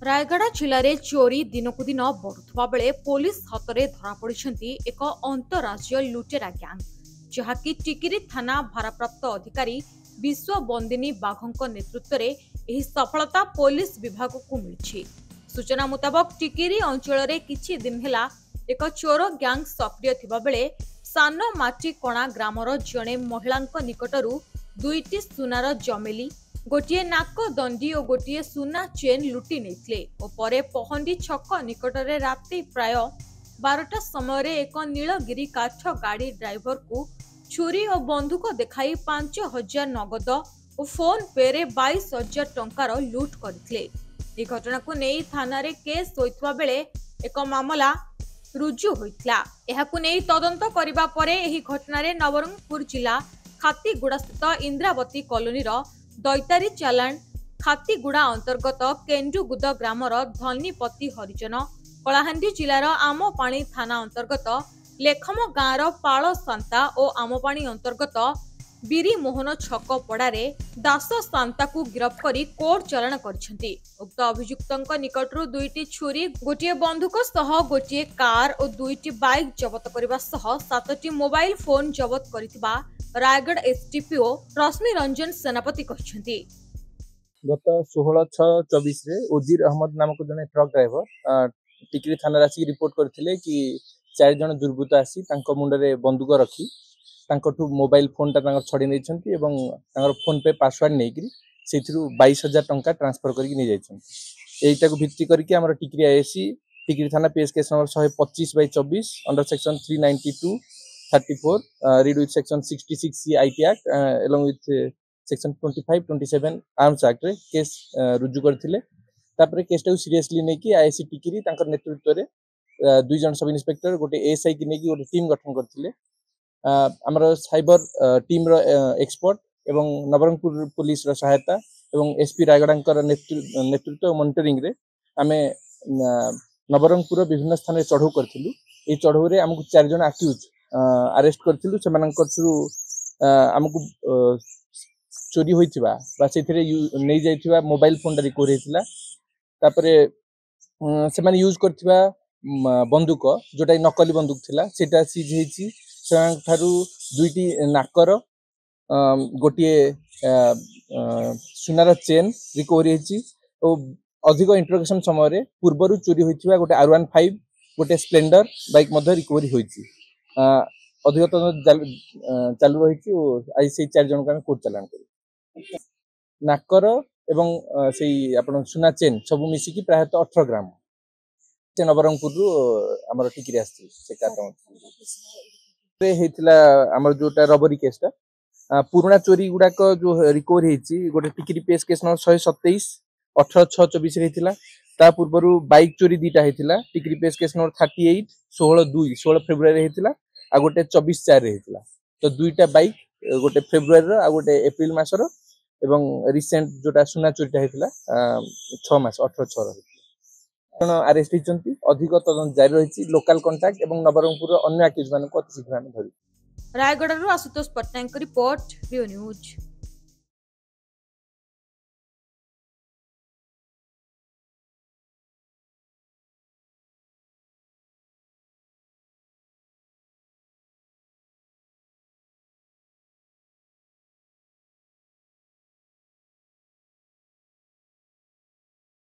रायगड़ा जिले में चोरी दिनकू दिन बढ़ुवा बेले पुलिस हाथ धरा पड़ी एक अंतरराज्य लुटेरा ग्यांग जहाँकि टिकिरी थाना भारप्राप्त अधिकारी विश्व बंदिनी बाघों नेतृत्व में यह सफलता पुलिस विभाग को मिली। सूचना मुताबक टिकिरी अंचल में किछि दिन हेला एक चोर ग्यांग सक्रिय थिबा बेले सान माटी कणा ग्रामर जड़े महिला निकटरू दुईटी सुनार जमेली गोटे नाक दंडी और गोटे सुना चेन लुटि नेइथिले और परे पहंडी छक निकट में राति प्राय 12टा समय एक नीलगिरी काठ गाड़ी ड्राइवर को छुरी और बंदूक देखाई 5,000 नगद और फोन पे रे 22,000 टंकार लुट करथिले। ए घटना को नहीं थाना रे केस होइतबा बेले एक मामला रुजु होइतला। एहाकु नहीं तदंत करिबा परे एही घटना रे नवरंगपुर जिला खातीगुड़ा स्थित इंद्रावती कॉलोनी रो दैतारी चालाण खातीगुड़ा अंतर्गत केंडुगुद ग्रामर धनीपति हरिजन कलाहांडी जिलार आमपाणी थाना अंतर्गत लेखम गाँव पाल सांता और आमपाणी अंतर्गत बीरी मोहन छक पड़ारे दास सांता को गिरफ्त करी कोर्ट चालाण करछंती। उक्त अभियुक्तों निकटरू दुईटी छुरी गोटे बंदूक सह गोटे कार और दुईटी बाइक जबत करबा सह 7टी मोबाइल फोन जबत करितबा रायगढ़ एसडीपीओ रश्मि रंजन सेनापति कहछंती। गत 16/6/24 रे उजीर अहमद नामक जने ट्रक ड्राइवर टिकरी थाना रासी रिपोर्ट करथिले कि 4 जन दुर्बृत्त आसी तांको मुंडरे बंदूक रखी तांकोठू मोबाइल फोन ता तांकर छडी नै छंती एवं तांकर फोन पे पासवर्ड नै करी सेथिरु 22,000 टंका ट्रांसफर करके नै जायछंती। एइटा को भित्ति करके हमर टिकरी आईसी टिकरी थाना PS case number 125/24 under section 392 34 read with section 66 C IT Act along with section 25-27 Arms Act रे केस रुजु करथिले। तापरे केसटा सीरियसली नै कि आईसी टिकरी तांकर नेतृत्व रे 2 जन सब इंस्पेक्टर गोटे एसआई कि नै कि गोटे टीम गठन करथिले। हमर साइबर टीम रो एक्सपर्ट एवं नवरंगपुर पुलिस रो सहायता एवं एसपी रायगड़ांकर नेतृत्व मॉनिटरिंग रे आमे नवरंगपुर विभिन्न स्थान रे चढ़ऊ करथिलु। ए चढ़ऊ रे हमकु 4 जन अक्यूज अरेस्ट करथिलु। सेमानकर हमकु चोरी होइथिबा बा सेथिरे नै जाइथिबा मोबाइल फोन रिकवर हेतिला। तापरे सेमान यूज करथिबा बंदूक जोटा नकली बंदूक थिला सेटा सीज हेछि। सेमान थारु दुईटी नाकर गोटे सुनार चेन रिकवर हेछि और अधिक इंटरोगेशन समय रे पूर्वरु चोरी होइथिबा गोटे R15 गोटे स्प्लेंडर बाइक मध्ये रिकवर होइछि। अधिक चालू रही आई से 4 जन को कोर्ट चालान कर नाकर एवं से सुना चेन सब मिसिकी प्राय 18 ग्राम से नवरंगपुर आमर टिकरी आसी आमर जोटा रबरी केसटा पुराना चोरी गुड़ाक जो रिकवर होती गोटे टिकरी पेस केस नंबर 127 18/6/24 रही ता पूर्व बाइक चोरी 2टा होता टिकरी पेस केस नंबर 38 16 फेब्रुआरी होता आ गोटे 24/4 होता। तो 2टा बाइक गोटे फेब्रुआरी आ गोटे एप्रिल मासर एवं रिसेंट जोटा सुना चोरीटा होता 6 मास 18/6 जन अरेस्ट होती। अधिक तदंत जारी रही लोकल कंटाक्ट एवं नवरंगपुर अन्य अक्यूज मान को अति शीघ्र धरी। रायगढ़ आशुतोष पट्टनायक रिपोर्ट रियो न्यूज।